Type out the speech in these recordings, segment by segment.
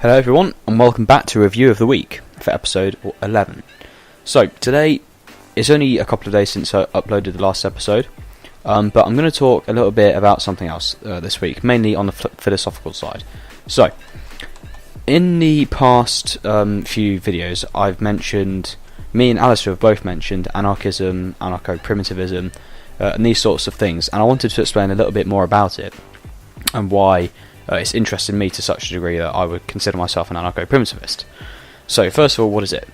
Hello everyone, and welcome back to Review of the Week for episode 11. So, today, it's only a couple of days since I uploaded the last episode, but I'm going to talk a little bit about something else this week, mainly on the philosophical side. So, in the past few videos, I've mentioned, me and Alistair have both mentioned anarchism, AnarchoPrimitivism, and these sorts of things, and I wanted to explain a little bit more about it, and why it's interested me to such a degree that I would consider myself an anarcho-primitivist. So, first of all, what is it?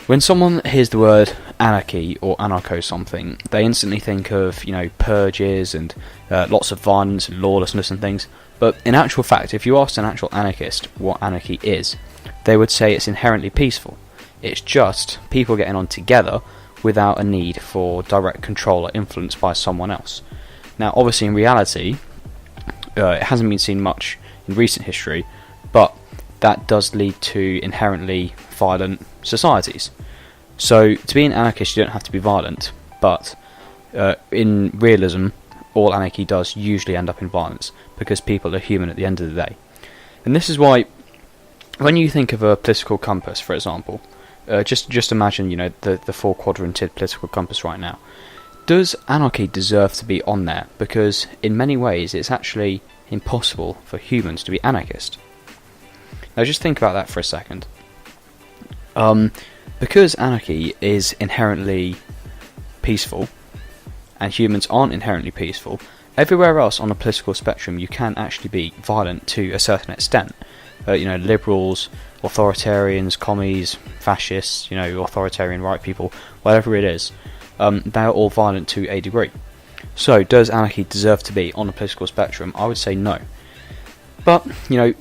When someone hears the word anarchy or anarcho something, they instantly think of, purges and lots of violence and lawlessness and things. But in actual fact, if you asked an actual anarchist what anarchy is, they would say it's inherently peaceful. It's just people getting on together without a need for direct control or influence by someone else. Now, obviously, in reality, it hasn't been seen much in recent history, but that does lead to inherently violent societies. So, to be an anarchist, you don't have to be violent, but in realism, all anarchy does usually end up in violence, because people are human at the end of the day. And this is why, when you think of a political compass, for example, just imagine, the four-quadranted political compass right now. Does anarchy deserve to be on there? Because in many ways it's actually impossible for humans to be anarchist. Now just think about that for a second. Because anarchy is inherently peaceful, and humans aren't inherently peaceful, everywhere else on the political spectrum you can actually be violent to a certain extent. Liberals, authoritarians, commies, fascists, authoritarian right people, whatever it is. They're all violent to a degree. So, does anarchy deserve to be on the political spectrum? I would say no. But,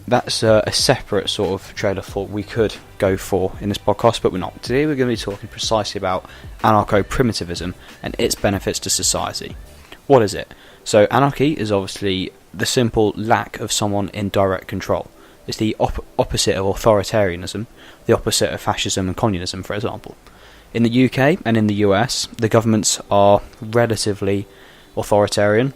that's a separate sort of trail of thought we could go for in this podcast, but we're not. Today we're going to be talking precisely about anarcho-primitivism and its benefits to society. What is it? So, anarchy is obviously the simple lack of someone in direct control. It's the opposite of authoritarianism, the opposite of fascism and communism, for example. In the UK and in the US, the governments are relatively authoritarian,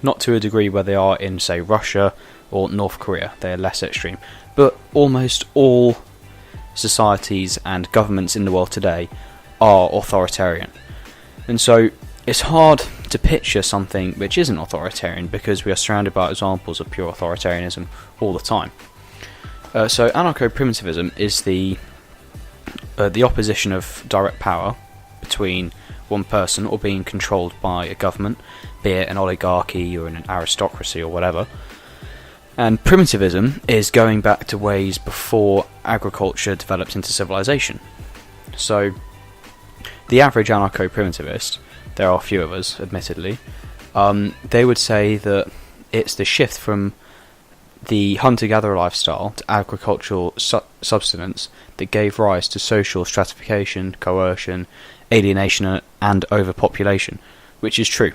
not to a degree where they are in, say, Russia or North Korea. They are less extreme. But almost all societies and governments in the world today are authoritarian. And so it's hard to picture something which isn't authoritarian, because we are surrounded by examples of pure authoritarianism all the time. So anarcho-primitivism is the opposition of direct power between one person or being controlled by a government, be it an oligarchy or an aristocracy or whatever. And primitivism is going back to ways before agriculture developed into civilization. So, the average anarcho-primitivist, there are a few of us, admittedly, they would say that it's the shift from the hunter-gatherer lifestyle to agricultural subsistence that gave rise to social stratification, coercion, alienation and overpopulation, which is true.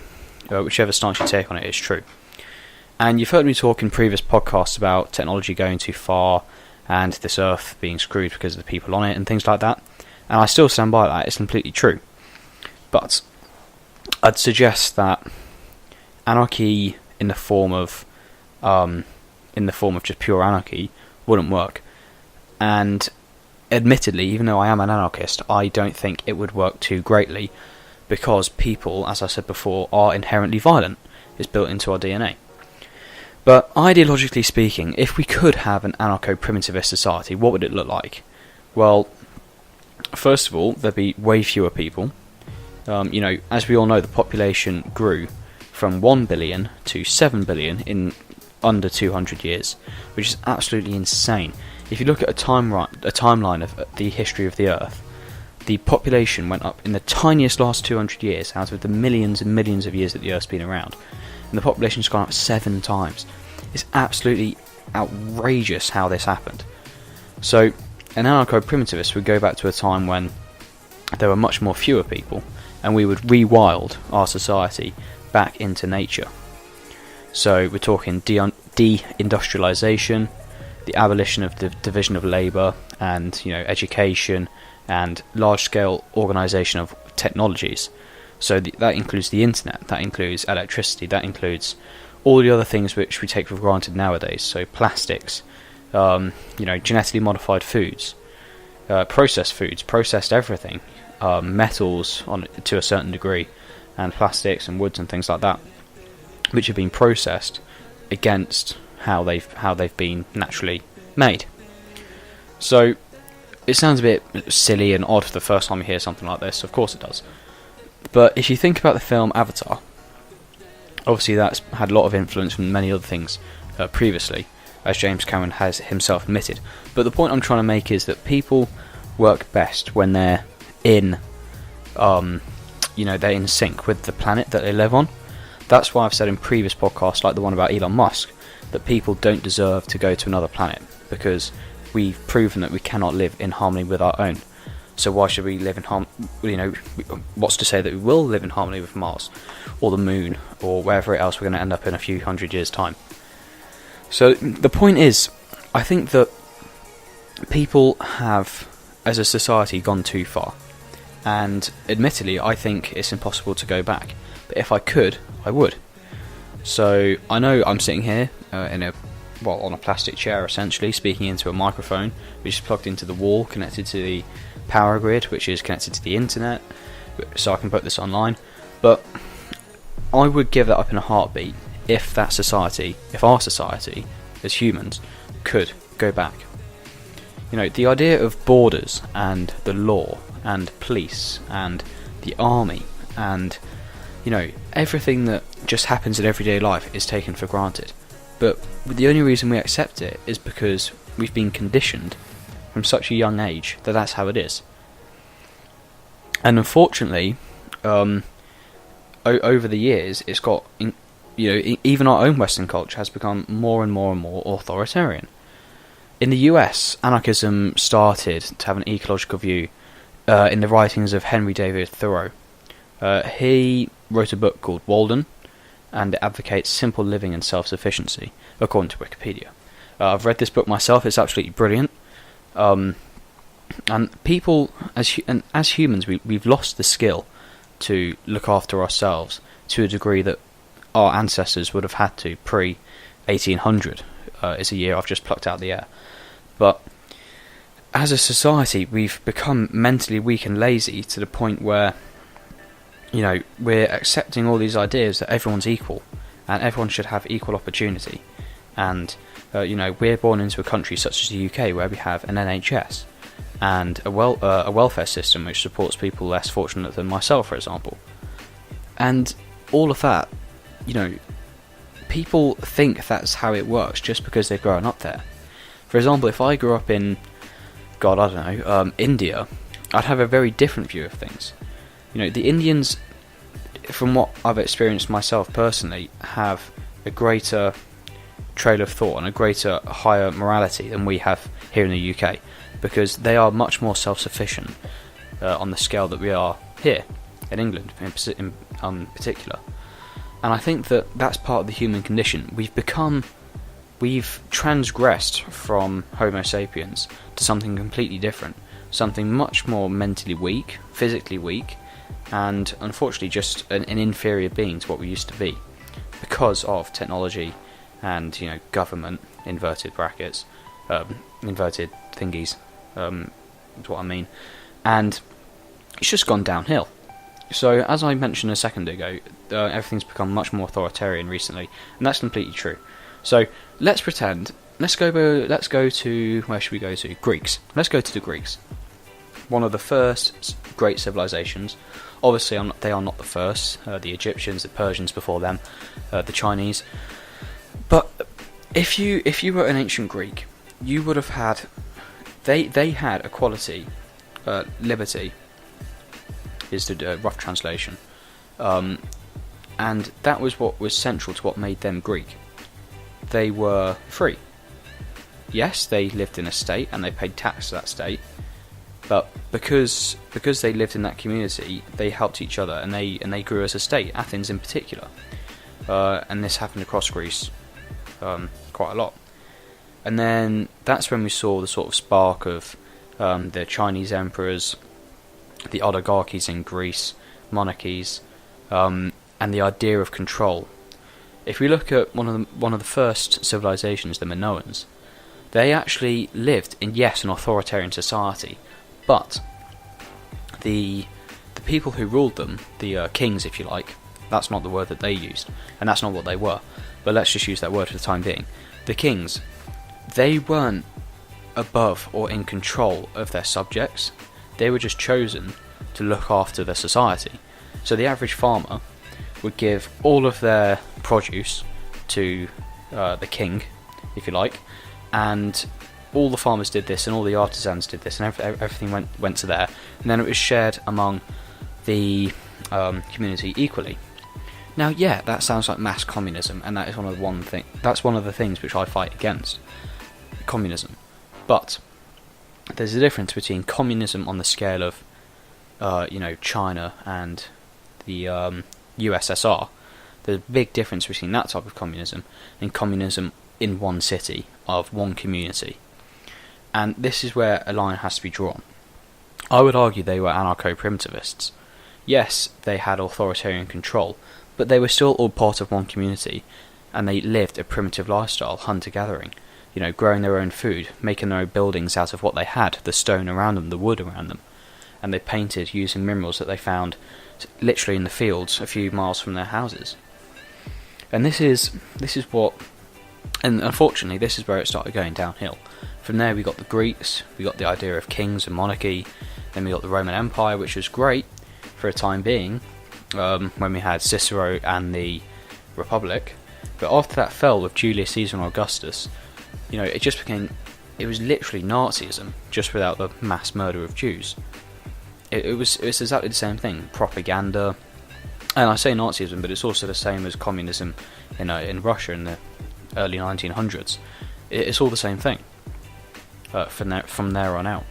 Whichever stance you take on it is true. And you've heard me talk in previous podcasts about technology going too far and this earth being screwed because of the people on it and things like that, and I still stand by that. It's completely true. But I'd suggest that anarchy in the form of just pure anarchy wouldn't work. And admittedly, even though I am an anarchist, I don't think it would work too greatly, because people, as I said before, are inherently violent. It's built into our DNA. But ideologically speaking, if we could have an anarcho-primitivist society, what would it look like? Well, first of all, there'd be way fewer people. As we all know, the population grew from 1 billion to 7 billion in under 200 years, which is absolutely insane. If you look at a timeline of the history of the Earth, the population went up in the tiniest last 200 years out of the millions and millions of years that the Earth's been around, and the population's gone up 7 times. It's absolutely outrageous how this happened. So, an anarcho-primitivist would go back to a time when there were much more fewer people, and we would rewild our society back into nature. So we're talking de-industrialization, the abolition of the division of labour, and education, and large-scale organisation of technologies. So that includes the internet, that includes electricity, that includes all the other things which we take for granted nowadays. So plastics, genetically modified foods, processed everything, metals to a certain degree, and plastics and woods and things like that, which have been processed against how they've been naturally made. So it sounds a bit silly and odd for the first time you hear something like this. Of course it does. But if you think about the film Avatar, obviously that's had a lot of influence from many other things previously, as James Cameron has himself admitted. But the point I'm trying to make is that people work best when they're in, they're in sync with the planet that they live on. That's why I've said in previous podcasts, like the one about Elon Musk, that people don't deserve to go to another planet, because we've proven that we cannot live in harmony with our own. So why should we live in what's to say that we will live in harmony with Mars, or the Moon, or wherever else we're going to end up in a few hundred years' time? So the point is, I think that people have, as a society, gone too far. And admittedly, I think it's impossible to go back. But if I could, I would. So I know I'm sitting here on a plastic chair, essentially, speaking into a microphone, which is plugged into the wall, connected to the power grid, which is connected to the internet, so I can put this online. But I would give that up in a heartbeat if our society, as humans, could go back. The idea of borders and the law and police and the army and everything that just happens in everyday life is taken for granted. But the only reason we accept it is because we've been conditioned from such a young age that that's how it is. And unfortunately, over the years, it's got, even our own Western culture has become more and more and more authoritarian. In the US, anarchism started to have an ecological view in the writings of Henry David Thoreau. He wrote a book called Walden, and it advocates simple living and self-sufficiency, according to Wikipedia. I've read this book myself; it's absolutely brilliant. And people, as humans, we've lost the skill to look after ourselves to a degree that our ancestors would have had to pre-1800. Is a year I've just plucked out of the air. But as a society, we've become mentally weak and lazy to the point where we're accepting all these ideas that everyone's equal and everyone should have equal opportunity. And we're born into a country such as the UK where we have an NHS and a welfare system which supports people less fortunate than myself, for example. And all of that, people think that's how it works just because they've grown up there. For example, if I grew up in, India, I'd have a very different view of things. The Indians, from what I've experienced myself personally, have a greater trail of thought and a higher morality than we have here in the UK, because they are much more self-sufficient on the scale that we are here in England in particular. And I think that that's part of the human condition. We've transgressed from Homo sapiens to something completely different, something much more mentally weak, physically weak, and unfortunately just an inferior being to what we used to be, because of technology and government, inverted brackets, inverted thingies, is what I mean, and it's just gone downhill. So as I mentioned a second ago, everything's become much more authoritarian recently, and that's completely true. So let's pretend. Let's go to, where should we go to? Greeks. Let's go to the Greeks. One of the first great civilizations. Obviously, they are not the first. The Egyptians, the Persians before them, the Chinese. But if you were an ancient Greek, you would have had. They had equality, liberty. Is the rough translation, and that was what was central to what made them Greek. They were free. Yes, they lived in a state and they paid tax to that state, but because they lived in that community, they helped each other and they grew as a state. Athens in particular, and this happened across Greece quite a lot. And then that's when we saw the sort of spark of the Chinese emperors, the oligarchies in Greece, monarchies, and the idea of control. If we look at one of the first civilizations, the Minoans They actually lived in, yes, an authoritarian society, but the people who ruled them, the kings, if you like, that's not the word that they used, and that's not what they were, but let's just use that word for the time being. The kings, they weren't above or in control of their subjects. They were just chosen to look after their society. So the average farmer would give all of their produce to the king, if you like, and all the farmers did this, and all the artisans did this, and everything went to there, and then it was shared among the community equally. Now, yeah, that sounds like mass communism, and that is one of the things which I fight against, communism. But there's a difference between communism on the scale of, China and the USSR. There's a big difference between that type of communism and communism in one city, of one community. And this is where a line has to be drawn. I would argue they were anarcho-primitivists. Yes, they had authoritarian control, but they were still all part of one community, and they lived a primitive lifestyle, hunter-gathering, growing their own food, making their own buildings out of what they had, the stone around them, the wood around them, and they painted using minerals that they found literally in the fields a few miles from their houses. And this is what, and unfortunately this is where it started going downhill. From there we got the Greeks, we got the idea of kings and monarchy, then we got the Roman Empire, which was great for a time being, when we had Cicero and the Republic, but after that fell with Julius Caesar and Augustus, it was literally Nazism, just without the mass murder of Jews. It was exactly the same thing, propaganda, and I say Nazism, but it's also the same as communism in Russia in the early 1900s. It's all the same thing, from there on out.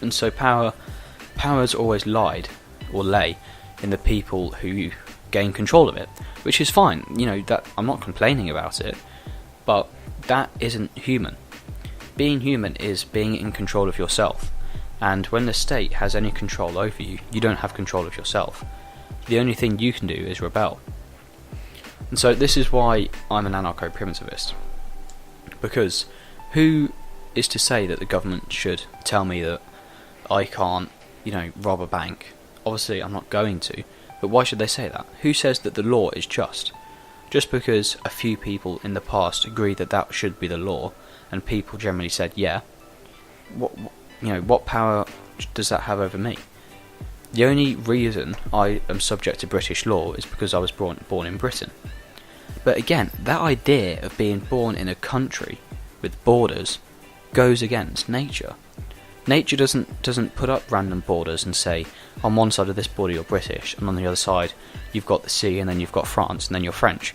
And so power's always lied, or lay, in the people who gain control of it, which is fine. That I'm not complaining about it, but that isn't human. Being human is being in control of yourself, and when the state has any control over you, you don't have control of yourself. The only thing you can do is rebel. And so this is why I'm an anarcho-primitivist, because who is to say that the government should tell me that I can't, rob a bank? Obviously I'm not going to, but why should they say that? Who says that the law is just? Just because a few people in the past agreed that that should be the law, and people generally said, yeah, what power does that have over me? The only reason I am subject to British law is because I was born in Britain. But again, that idea of being born in a country with borders goes against nature. Nature doesn't put up random borders and say, on one side of this border you're British, and on the other side you've got the sea, and then you've got France, and then you're French.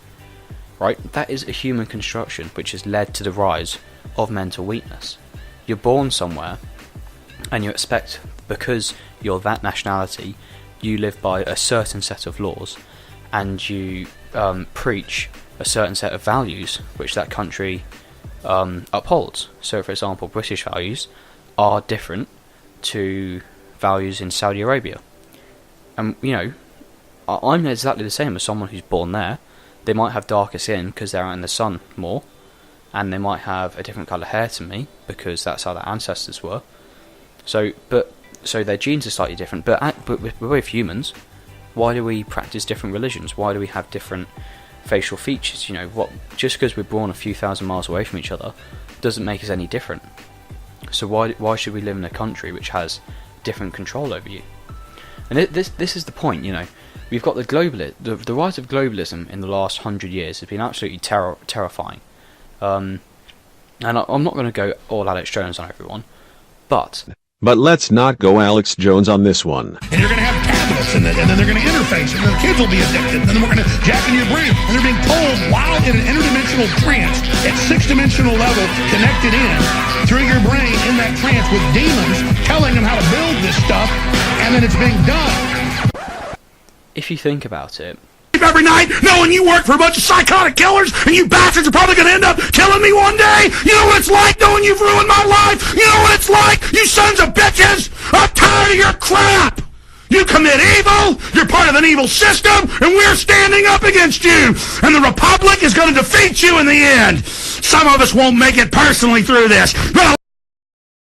Right? That is a human construction which has led to the rise of mental weakness. You're born somewhere, and you expect, because you're that nationality, you live by a certain set of laws, and you preach a certain set of values which that country upholds. So, for example, British values are different to values in Saudi Arabia. And, I'm exactly the same as someone who's born there. They might have darker skin because they're out in the sun more, and they might have a different colour hair to me because that's how their ancestors were. So their genes are slightly different, but we're both humans. Why do we practice different religions? Why do we have different facial features? Just because we're born a few thousand miles away from each other doesn't make us any different. So why should we live in a country which has different control over you? And this is the point. We've got the rise of globalism in the last 100 years has been absolutely terrifying. And I'm not going to go all Alex Jones on everyone, but let's not go Alex Jones on this one. And you're going to have tablets, and then they're going to interface, and then the kids will be addicted, and then we're going to jack in your brain, and they're being told while in an interdimensional trance at 6-dimensional level, connected in through your brain in that trance with demons telling them how to build this stuff, and then it's being done. If you think about it, Every night, knowing you work for a bunch of psychotic killers, and you bastards are probably going to end up killing me one day. You know what it's like knowing you've ruined my life? You know what it's like, you sons of bitches? I'm tired of your crap. You commit evil, you're part of an evil system, and we're standing up against you. And the Republic is going to defeat you in the end. Some of us won't make it personally through this, but